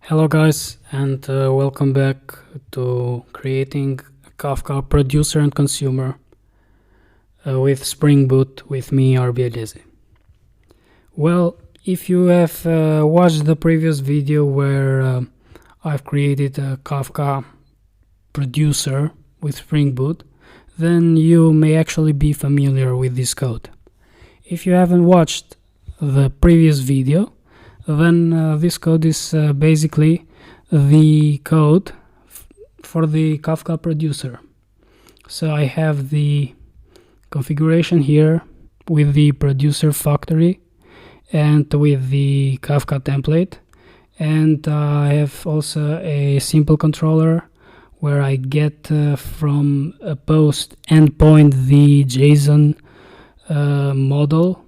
Hello guys, and welcome back to creating a Kafka Producer and Consumer with Spring Boot with me, RBLese. Well, if you have watched the previous video where I've created a Kafka Producer with Spring Boot, then you may actually be familiar with this code. If you haven't watched the previous video, then this code is basically the code for the Kafka Producer. So I have the configuration here with the producer factory and with the Kafka template, and I have also a simple controller where I get from a post endpoint the JSON model,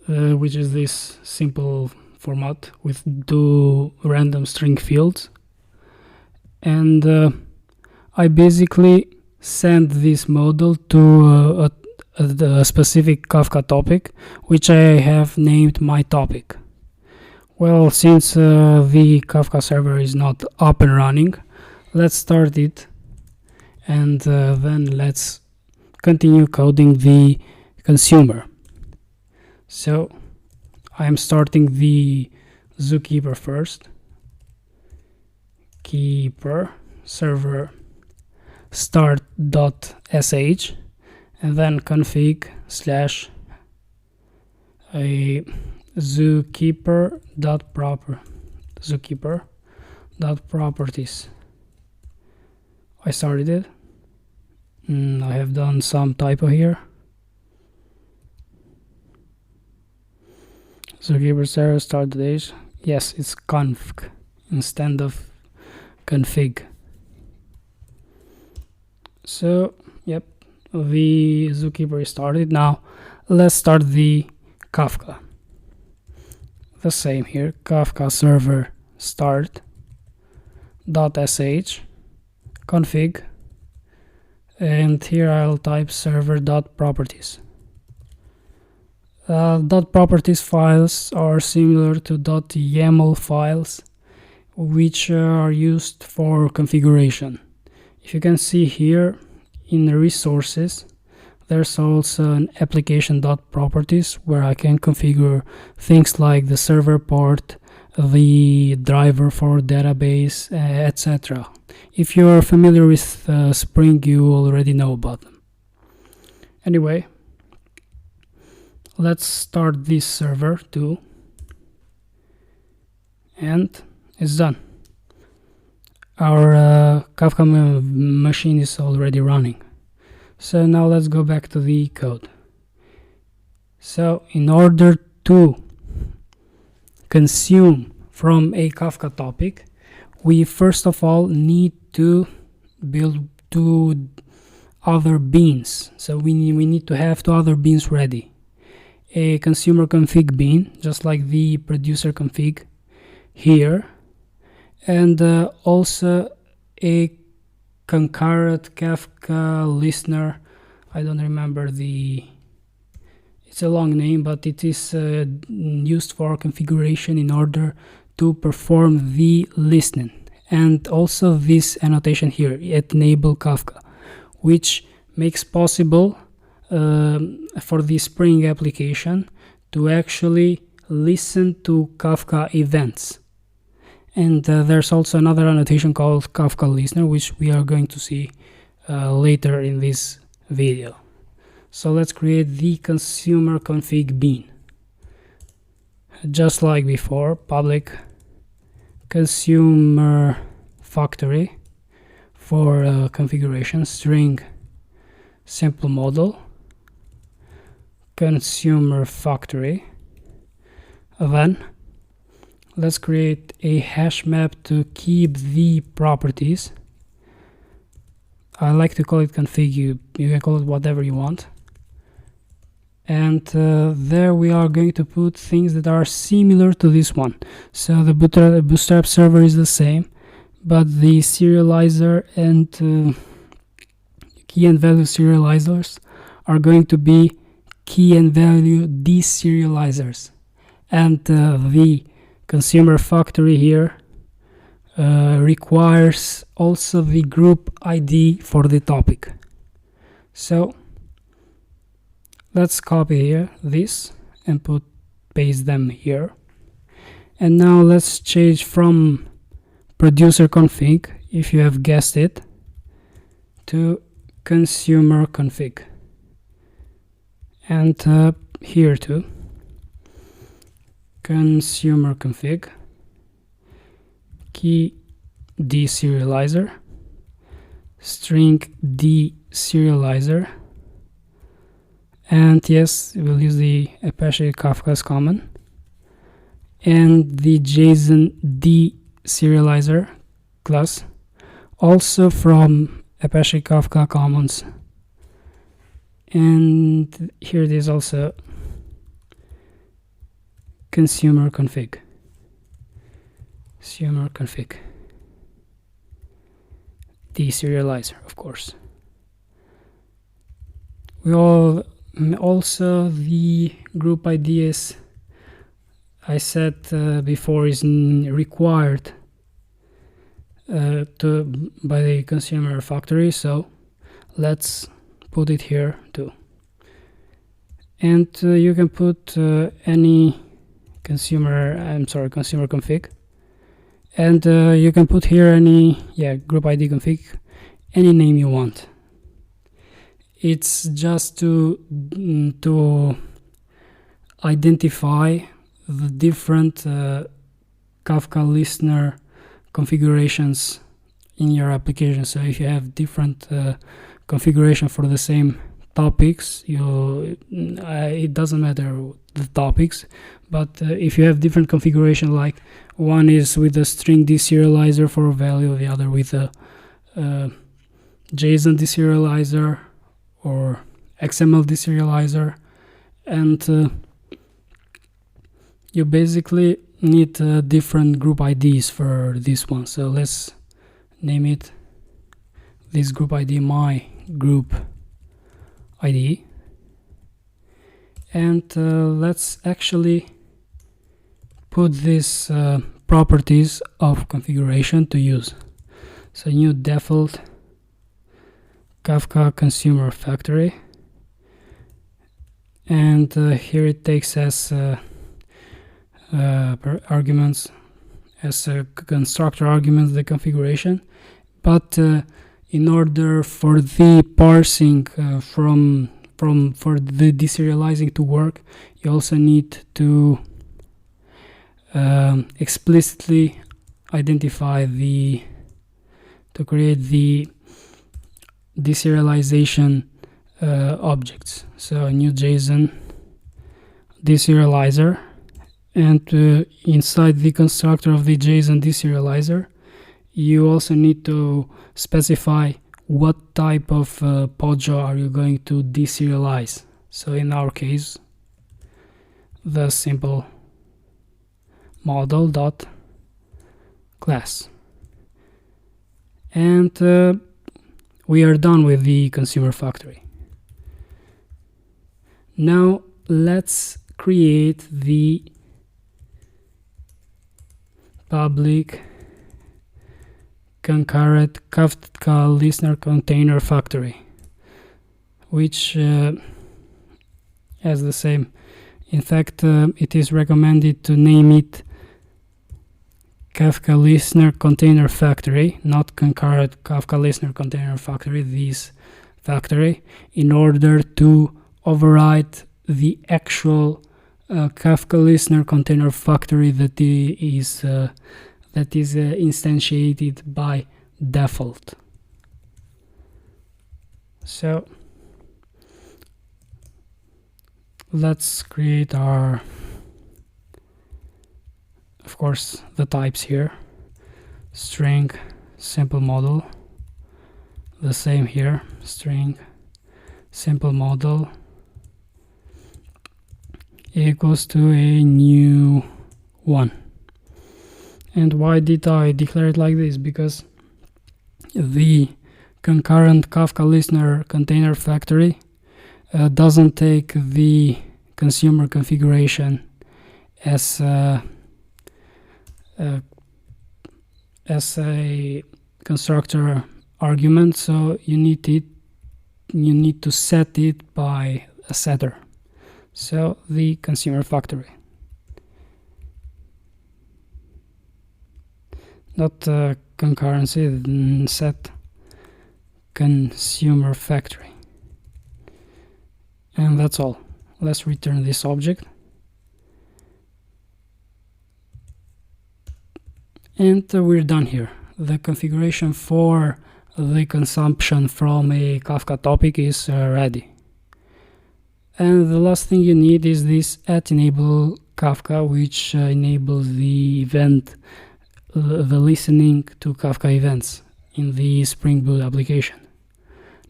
which is this simple format with two random string fields, and I basically send this model to a specific Kafka topic, which I have named my topic. Well, since the Kafka server is not up and running, let's start it, and then let's continue coding the consumer. So I'm starting the zookeeper first. Keeper server start.sh, and then config slash a zookeeper.properties. I started it. I have done some typo here. Zookeeper server start.h. Yes, it's conf instead of config. So yep, the zookeeper is started. Now let's start the Kafka. The same here, Kafka server start.sh config, and here I'll type server.properties. .properties files are similar to .yaml files, which are used for configuration. If you can see here in the resources, there's also an application.properties where I can configure things like the server port, the driver for database, etc. If you are familiar with Spring, you already know about them. Anyway, let's start this server too, and it's done. Our Kafka machine is already running. So now let's go back to the code. So in order to consume from a Kafka topic, we first of all need to build two other beans. So we need to have two other beans ready. A consumer config bean, just like the producer config here, and also a concurrent Kafka listener. I don't remember it's a long name, but it is used for configuration in order to perform the listening. And also this annotation here, enable Kafka, which makes possible for the Spring application to actually listen to Kafka events. And there's also another annotation called Kafka listener, which we are going to see later in this video. So let's create the consumer config bean. Just like before, public consumer factory for configuration, string simple model, consumer factory. Then let's create a hash map to keep the properties. I like to call it config. You can call it whatever you want. And there we are going to put things that are similar to this one. So the Bootstrap server is the same, but the serializer and key and value serializers are going to be key and value deserializers, and the consumer factory here requires also the group ID for the topic. So let's copy here this and paste them here. And now let's change from producer config, if you have guessed it, to consumer config. And here too, consumer config, key deserializer, string deserializer, and yes, we'll use the Apache Kafka's common, and the JSON deserializer class, also from Apache Kafka Commons. And here it is also consumer config. Deserializer, of course. We all also the group ID, as I said before, is required by the consumer factory, so let's put it here too. And you can put any consumer config, and you can put here any group ID config, any name you want. It's just to identify the different Kafka listener configurations in your application. So if you have different configuration for the same topics, it doesn't matter the topics, but if you have different configuration, like one is with a string deserializer for a value, the other with a JSON deserializer or XML deserializer, and you basically need different group IDs for this one. So let's name it this group ID my group ID, and let's actually put these properties of configuration to use. So new default Kafka Consumer factory, and here it takes as arguments, as a constructor arguments, the configuration, but in order for the parsing for the deserializing to work, you also need to explicitly identify to create the deserialization objects. So a new JSON deserializer, and inside the constructor of the JSON deserializer, you also need to specify what type of POJO are you going to deserialize. So in our case, the simple model dot class, and we are done with the consumer factory. Now let's create the public concurrent Kafka listener container factory, which has the same. In fact, it is recommended to name it Kafka listener container factory, not concurrent Kafka listener container factory, this factory, in order to override the actual Kafka listener container factory that is instantiated by default. So let's create our, of course, the types here: string, simple model. The same here, string, simple model equals to a new one. And why did I declare it like this? Because the concurrent Kafka listener container factory doesn't take the consumer configuration as as a constructor argument, so you need to set it by a setter, so the consumer factory, not concurrency, set consumer factory. And that's all. Let's return this object, and we're done here. The configuration for the consumption from a Kafka topic is ready. And the last thing you need is this @enable Kafka, which enables the event, the listening to Kafka events in the Spring Boot application.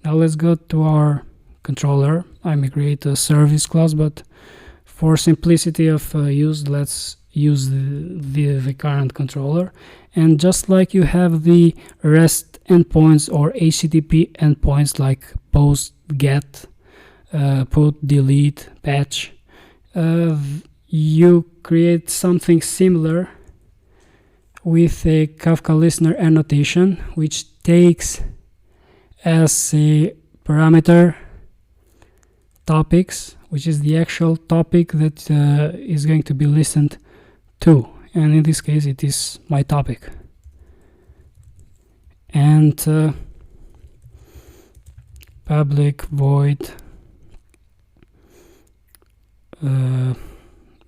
Now let's go to our controller. I may create a service class, but for simplicity of use, let's use the current controller. And just like you have the REST endpoints or HTTP endpoints like post, get, put, delete, patch, you create something similar with a Kafka listener annotation, which takes as a parameter topics, which is the actual topic that is going to be listened to, and in this case it is my topic. And public void,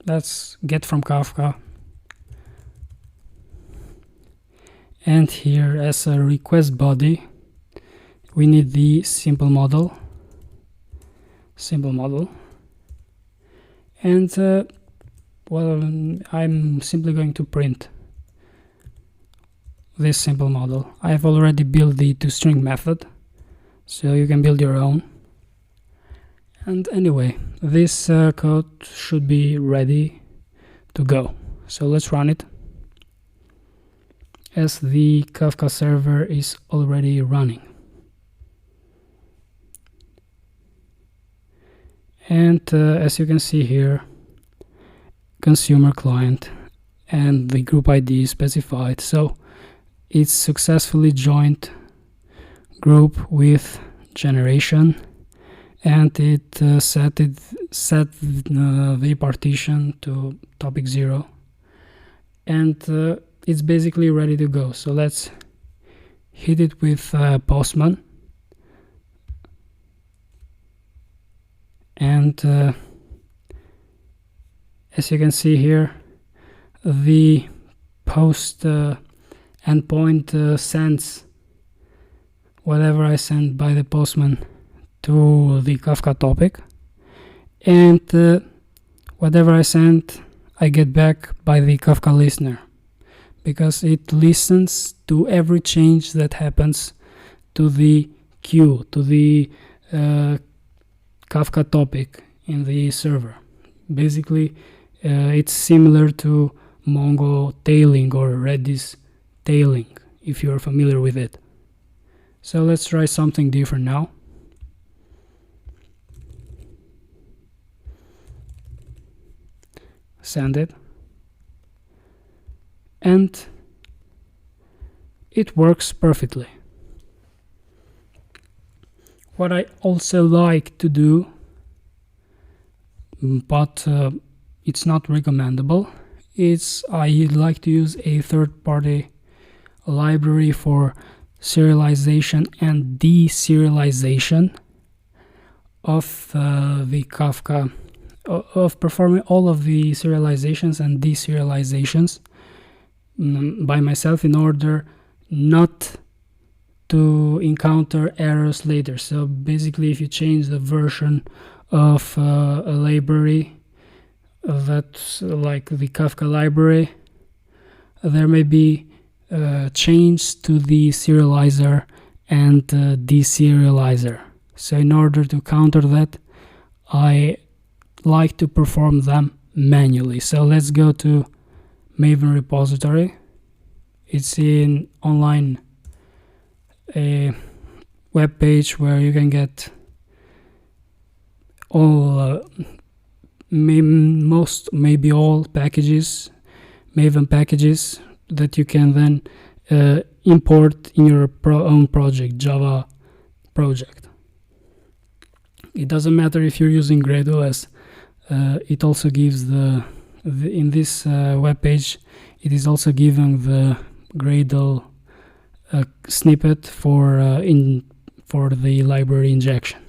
let's get from Kafka, and here as a request body we need the simple model, and well, I'm simply going to print this simple model. I've already built the toString method, so you can build your own. And anyway, this code should be ready to go. So let's run it, as the Kafka server is already running. And as you can see here, consumer client and the group ID is specified, so it's successfully joined group with generation, and it set the partition to topic 0, and it's basically ready to go. So let's hit it with Postman, and as you can see here, the post endpoint sends whatever I send by the postman to the Kafka topic, and whatever I send I get back by the Kafka listener, because it listens to every change that happens to the queue, to the Kafka topic in the server. Basically, it's similar to Mongo tailing or Redis tailing, if you're familiar with it. So let's try something different now. Send it, and it works perfectly. What I also like to do, but it's not recommendable, is I like to use a third-party library for serialization and deserialization of the Kafka, of performing all of the serializations and deserializations by myself, in order not to encounter errors later. So basically, if you change the version of a library that's like the Kafka library, there may be change to the serializer and deserializer. So in order to counter that, I like to perform them manually. So let's go to Maven repository. It's in online a web page where you can get all maybe all packages, Maven packages that you can then import in your own project, Java project. It doesn't matter if you're using Gradle, as it also gives in this web page, it is also given the Gradle snippet for the library injection.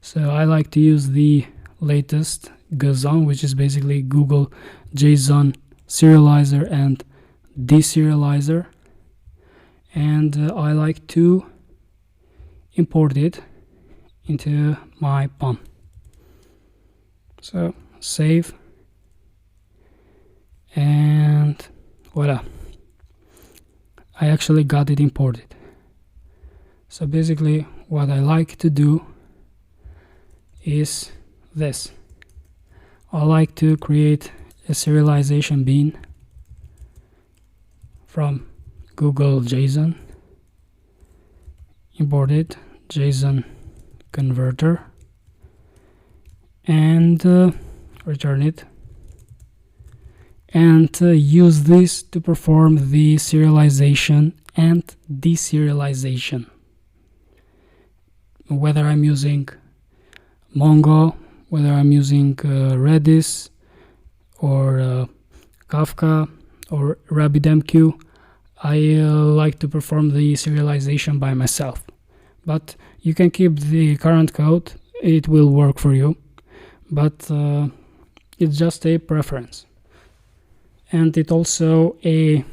So I like to use the latest JSON, which is basically Google JSON serializer and deserializer, and I like to import it into my POM. So save, and voila, I actually got it imported. So basically what I like to do is this. I like to create a serialization bean from Google JSON, import it, JSON converter, and return it, and use this to perform the serialization and deserialization. Whether I'm using Mongo, whether I'm using Redis or Kafka or RabbitMQ, I like to perform the serialization by myself. But you can keep the current code, it will work for you, but it's just a preference. And it's also a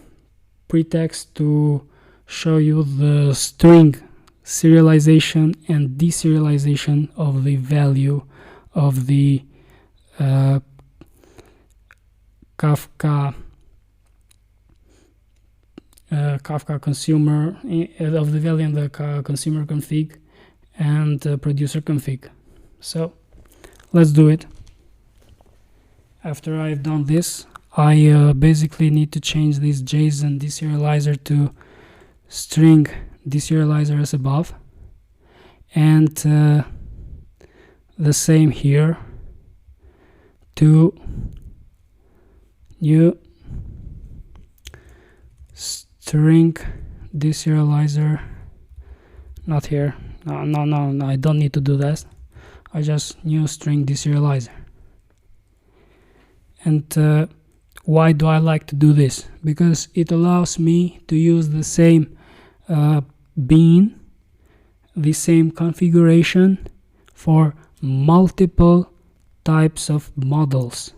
pretext to show you the string serialization and deserialization of the value of the Kafka consumer, of the value in the consumer config and producer config. So let's do it. After I've done this, I basically need to change this JSON deserializer to string deserializer as above, and the same here to new string deserializer, not here, no, I don't need to do that, I just new string deserializer. And why do I like to do this? Because it allows me to use the same bean, the same configuration for multiple types of models.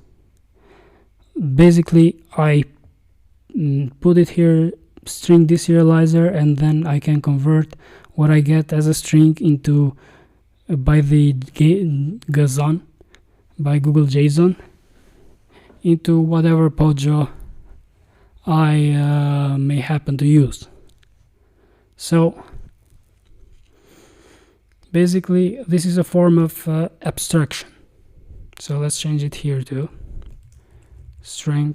Basically I put it here, string deserializer, and then I can convert what I get as a string into by the JSON, by Google JSON, into whatever POJO I may happen to use. So basically this is a form of abstraction. So let's change it here to string,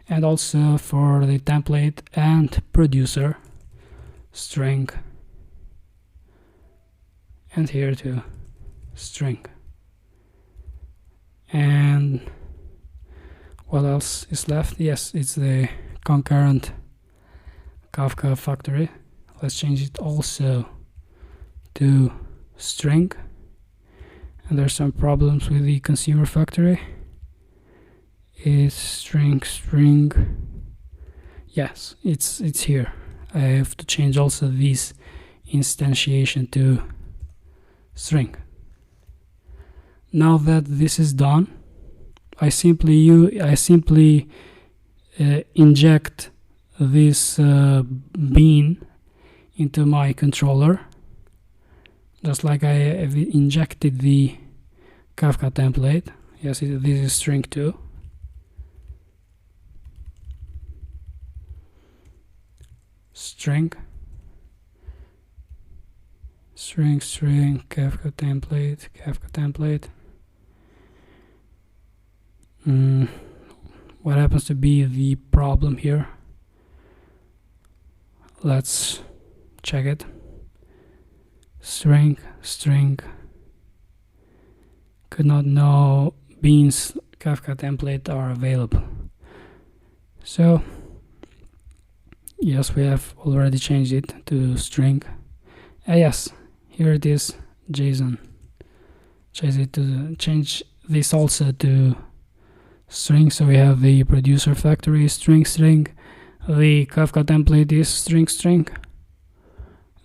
and also for the template and producer, string, and here to string. And what else is left? Yes, it's the concurrent Kafka factory. Let's change it also to string. And there's some problems with the consumer factory. It's string. Yes, it's here. I have to change also this instantiation to string. Now that this is done, I simply inject this bean into my controller, just like I have injected the Kafka template. Yes, this is string 2. String, Kafka template. What happens to be the problem here? Let's check it. String, could not know beans Kafka template are available. So yes, we have already changed it to string. Yes, here it is, JSON. Change this also to string. So we have the producer factory string. The Kafka template is string.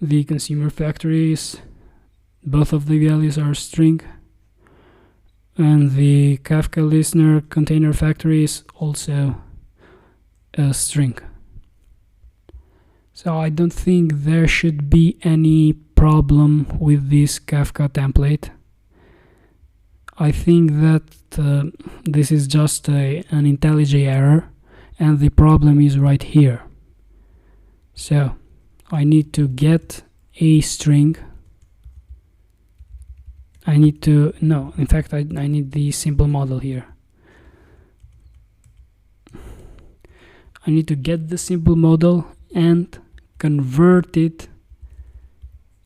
The consumer factory is, both of the values are string. And the Kafka listener container factory is also a string. So I don't think there should be any problem with this Kafka template. I think that this is just an IntelliJ error, and the problem is right here. So I need to get a string. I need the simple model here. I need to get the simple model and convert it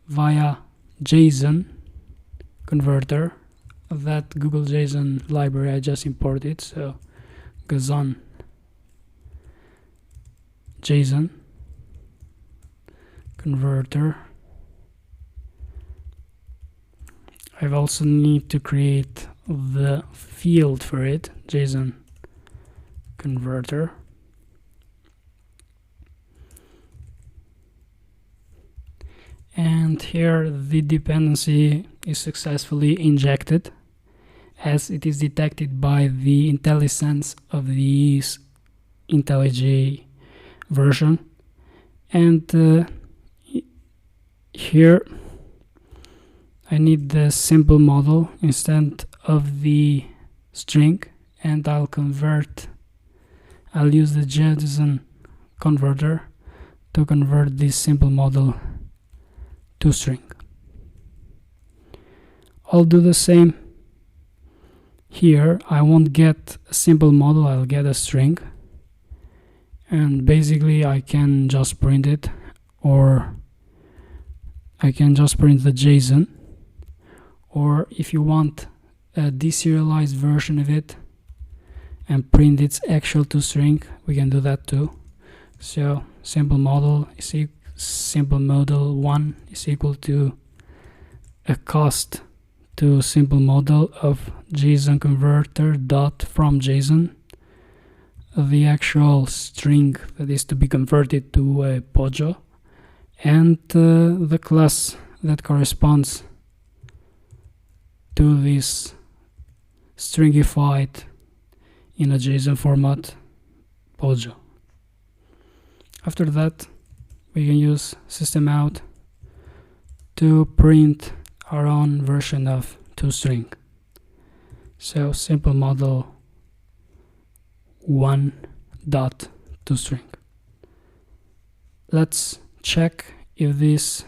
via JSON converter, that Google JSON library I just imported. So goes on JSON converter. I also need to create the field for it, JSON converter. And here the dependency is successfully injected, as it is detected by the IntelliSense of the IntelliJ version. And here I need the simple model instead of the string, and I'll use the JSON converter to convert this simple model to string. I'll do the same here. I won't get a simple model, I'll get a string, and basically I can just print it, or I can just print the JSON, or if you want a deserialized version of it and print its actual to string, we can do that too. So simple model model 1 is equal to a cost to simple model of JSON converter dot from JSON, the actual string that is to be converted to a POJO, and the class that corresponds to this stringified in a JSON format POJO. After that, we can use system out to print our own version of toString. So simple model 1 dot toString. Let's check if this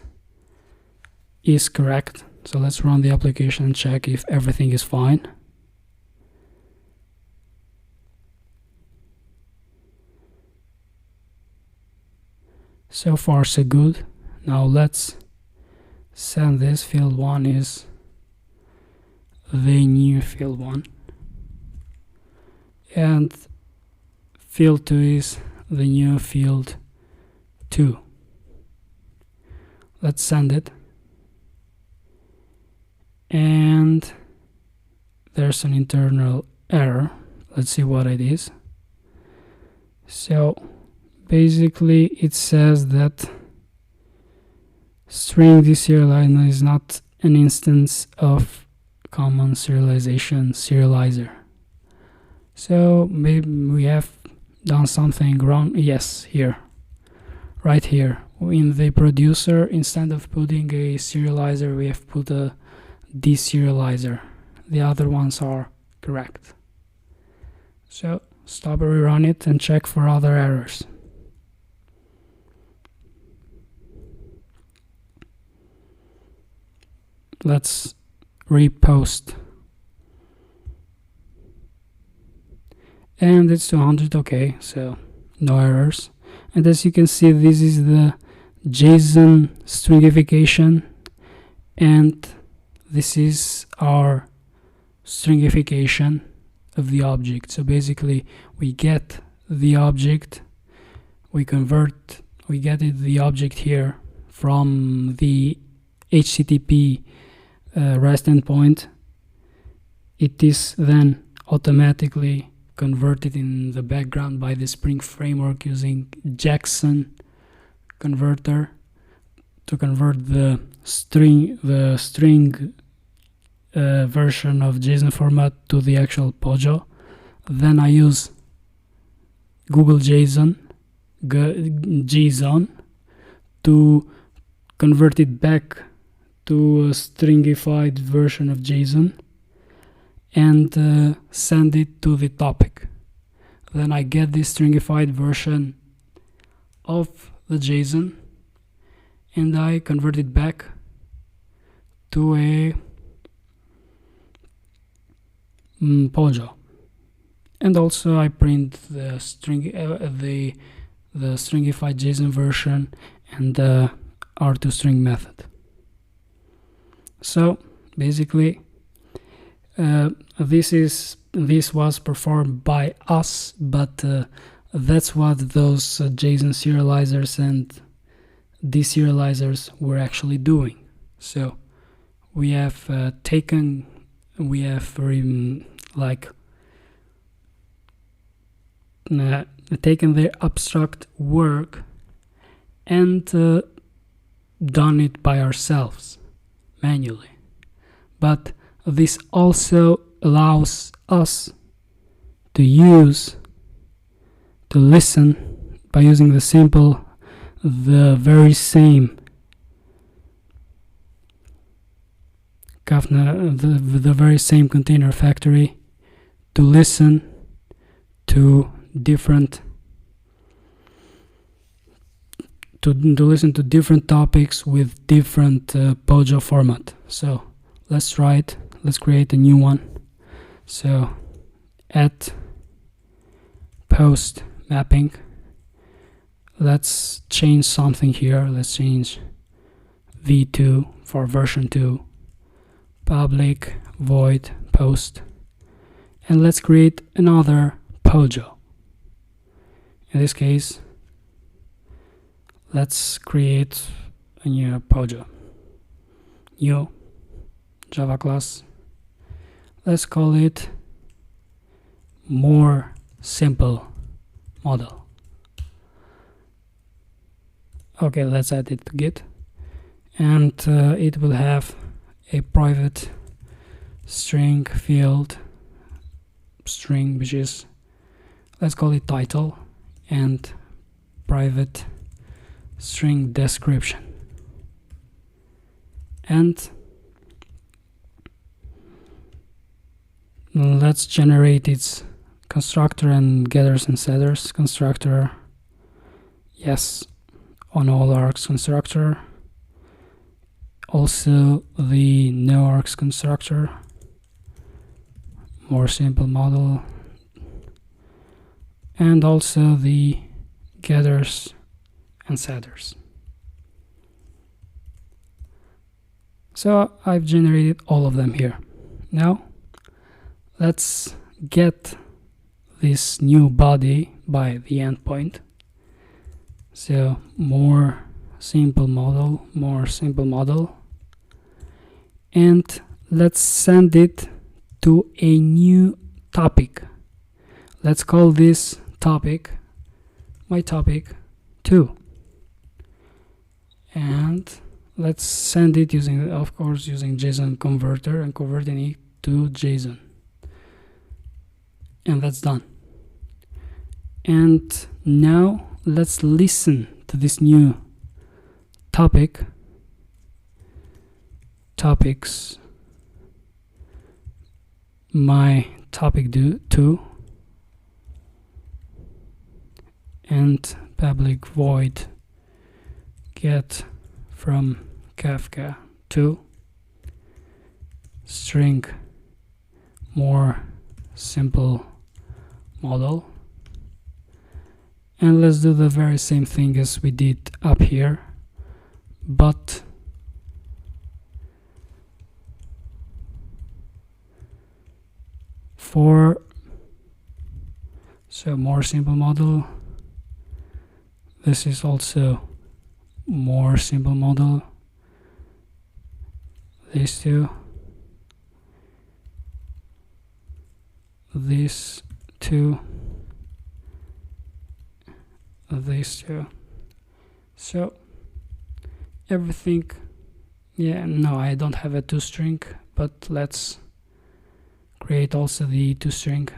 is correct. So let's run the application and check if everything is fine. So far so good. Now let's send this. Field 1 is the new field 1, and field 2 is the new field 2. Let's send it, and there's an internal error. Let's see what it is. So basically it says that string deserialization is not an instance of common serialization serializer. So maybe we have done something wrong. Yes, here, right here in the producer, instead of putting a serializer, we have put a deserializer. The other ones are correct. So stop and rerun it and check for other errors. Let's repost, and it's 200. Okay, so no errors. And as you can see, this is the JSON stringification, and this is our stringification of the object. So basically we get the object, we get the object here from the HTTP REST endpoint. It is then automatically converted in the background by the Spring framework using JSON converter to convert the string version of JSON format to the actual POJO. Then I use Google JSON to convert it back to a stringified version of JSON and send it to the topic. Then I get this stringified version of the JSON and I convert it back to a POJO. And also I print the stringified JSON version and the R2string method. So basically this was performed by us, but that's what those JSON serializers and deserializers were actually doing. So we have taken their abstract work and done it by ourselves manually. But this also allows us to listen by using the very same the very same container factory, to listen to different topics with different POJO format. So let's create a new one. So at post mapping, let's change something here. Let's change v2 for version 2, public void post, and let's create another POJO. In this case, let's create a new POJO, new Java class. Let's call it more simple model. Okay, let's add it to Git, and it will have a private string field string, which is, let's call it title, and private string description. And let's generate its constructor and getters and setters. Constructor, yes, on all args constructor. Also the no args constructor, more simple model, and also the getters and setters. So I've generated all of them here. Now let's get this new body by the endpoint. So more simple model, and let's send it to a new topic. Let's call this topic my topic 2, and let's send it using JSON converter and converting it to JSON, and that's done. And now let's listen to this new topics, my topic 2, and public void get from Kafka 2 string more simple model. And let's do the very same thing as we did up here, but for So more simple model. This is also more simple model. These two. These two. These two. So everything. Yeah, no, I don't have a toString, but let's create also the toString.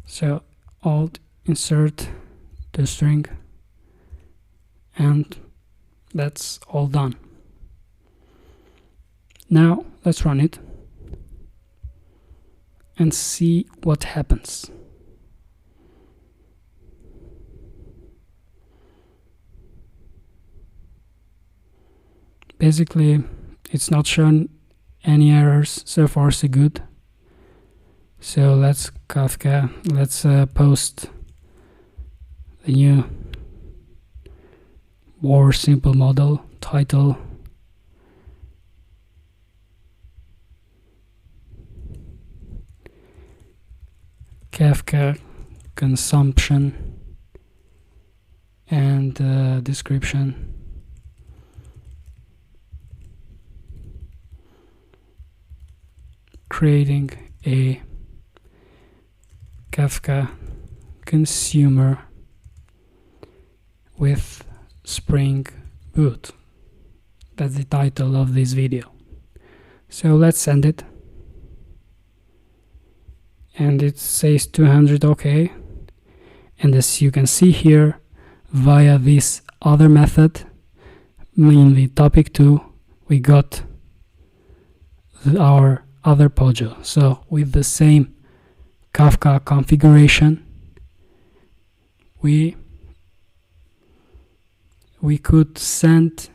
So alt insert toString, and that's all done. Now let's run it and see what happens. Basically, it's not shown any errors, so far so good. So let's Kafka, let's post the new more simple model title. Kafka consumption and description. Creating a Kafka Consumer with Spring Boot. That's the title of this video. So let's send it. And it says 200 OK. And as you can see here, via this other method, mainly topic 2, we got our other Pojo. So with the same Kafka configuration, we could send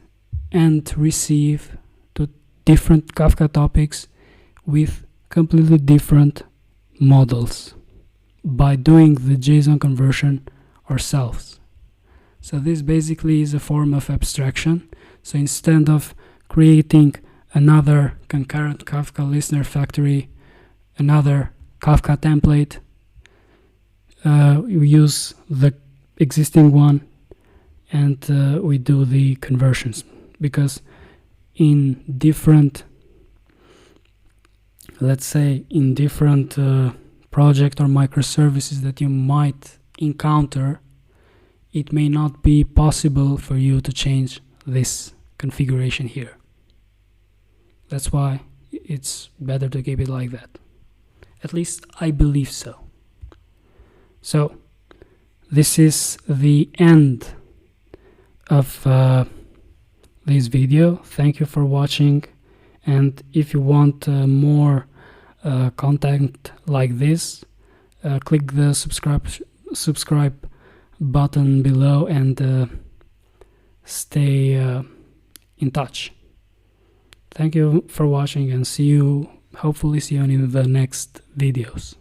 and receive to different Kafka topics with completely different models by doing the JSON conversion ourselves. So this basically is a form of abstraction. So instead of creating another concurrent Kafka listener factory, another Kafka template, we use the existing one and we do the conversions, because in different, let's say in different project or microservices that you might encounter, it may not be possible for you to change this configuration here. That's why it's better to keep it like that. At least I believe so. So this is the end of this video. Thank you for watching, and if you want more content like this, click the subscribe button below and stay in touch. Thank you for watching, and hopefully see you in the next videos.